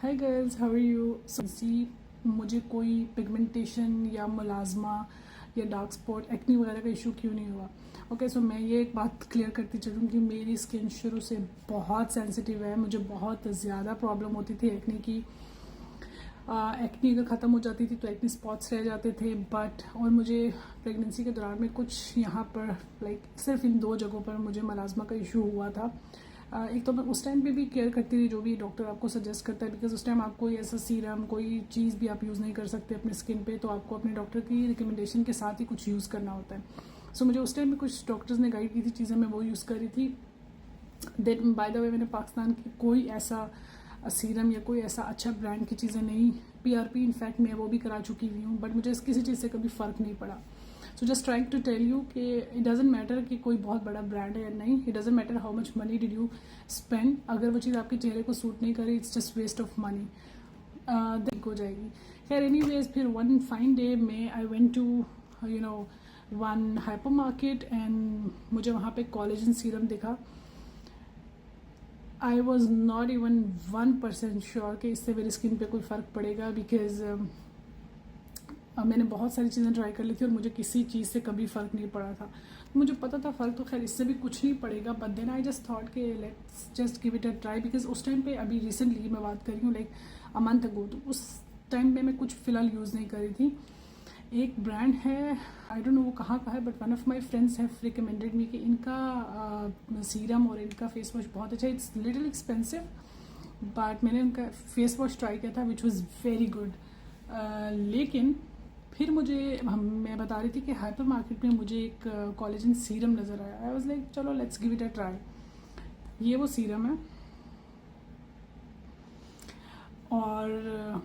Hi girls, how are you? See मुझे कोई pigmentation या मुलाजमा या डार्क स्पॉट एक्नी वगैरह का इशू क्यों नहीं हुआ? ओके, सो मैं ये एक बात क्लियर करती चलूँ कि मेरी स्किन शुरू से बहुत सेंसिटिव है। मुझे बहुत ज़्यादा प्रॉब्लम होती थी एक्नी की। एक्नी अगर ख़त्म हो जाती थी तो एक्नी स्पॉट्स रह जाते थे। बट और मुझे प्रेगनेंसी के दौरान में कुछ यहाँ पर सिर्फ इन 2 जगहों पर मुझे मलाजमा का इशू हुआ था। एक तो मैं उस टाइम पे भी केयर करती थी जो भी डॉक्टर आपको सजेस्ट करता है, बिकॉज उस टाइम आप कोई ऐसा सीरम कोई चीज़ भी आप यूज़ नहीं कर सकते अपने स्किन पे, तो आपको अपने डॉक्टर की रिकमेंडेशन के साथ ही कुछ यूज़ करना होता है। सो मुझे उस टाइम में कुछ डॉक्टर्स ने गाइड की थी चीज़ें, मैं वो यूज़ करी थी। देन बाय द वे मैंने पाकिस्तान की कोई ऐसा सीरम या कोई ऐसा अच्छा ब्रांड की चीज़ें नहीं, PRP इनफैक्ट मैं वो भी करा चुकी हुई हूँ, बट मुझे किसी चीज़ से कभी फ़र्क नहीं पड़ा। So just trying to tell you कि इट डजेंट मैटर कि कोई बहुत बड़ा ब्रांड है या नहीं, it doesn't matter how much money did you spend. अगर वो चीज़ आपके चेहरे को सूट नहीं करे, it's just waste of money, ठीक हो जाएगी। खैर एनीवेज, फिर वन फाइन डे में I went to one hyper market and मुझे वहाँ पे कोलेजन सीरम दिखा। I was not even 1% sure कि इससे मेरी स्किन पे कोई फ़र्क पड़ेगा, बिकॉज मैंने बहुत सारी चीज़ें ट्राई कर ली थी और मुझे किसी चीज़ से कभी फ़र्क नहीं पड़ा था। मुझे पता था फ़र्क तो खैर इससे भी कुछ नहीं पड़ेगा, but then I just thought कि let's just give it a try, because उस टाइम पे अभी रिसेंटली मैं बात कर रही हूँ अ मंथ अगो, तो उस टाइम पे मैं कुछ फ़िलहाल यूज़ नहीं करी थी। एक ब्रांड है, आई डोंट नो वो कहाँ का है, but one of my friends have recommended me कि इनका सीरम और इनका फेस वॉश बहुत अच्छा है। इट्स लिटिल एक्सपेंसिव, बट मैंने उनका फेस वॉश ट्राई किया था विच वॉज़ वेरी गुड। लेकिन फिर मैं बता रही थी कि हाइपर मार्केट में मुझे एक कोलेजन सीरम नज़र आया। आई वाज लाइक चलो let's give it a try. ये वो सीरम है और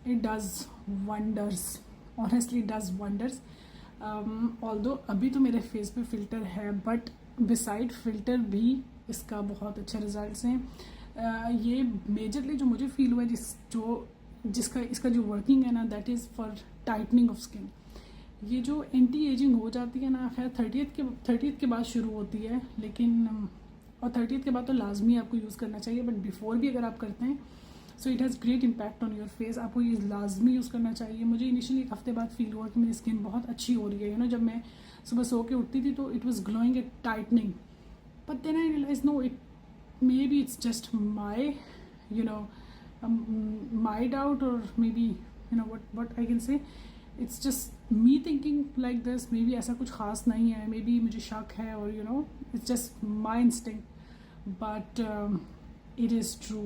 it does wonders, honestly does wonders. Although अभी तो मेरे फेस पे फ़िल्टर है, बट बिसाइड फ़िल्टर भी इसका बहुत अच्छे रिजल्ट्स हैं। ये मेजरली जो मुझे फील हुआ है, जिसका इसका जो वर्किंग है ना, that is for tightening of skin. ये जो एंटी एजिंग हो जाती है ना, खैर 30th के बाद शुरू होती है, लेकिन और 30th के बाद तो लाजमी आपको यूज़ करना चाहिए, बट बिफोर भी अगर आप करते हैं so it has great impact on your face. आपको ये लाजमी यूज़ करना चाहिए। मुझे इनिशियली 1 हफ्ते बाद फील हुआ कि मेरी स्किन बहुत अच्छी हो रही है। जब मैं सुबह सो के उठती थी तो it was glowing at tightening, but then I realise no, it may be it's just my my doubt, or maybe what I can say, it's just me thinking like this. Maybe ऐसा कुछ खास नहीं है, maybe मुझे शक है, और it's just my instinct, but it is true.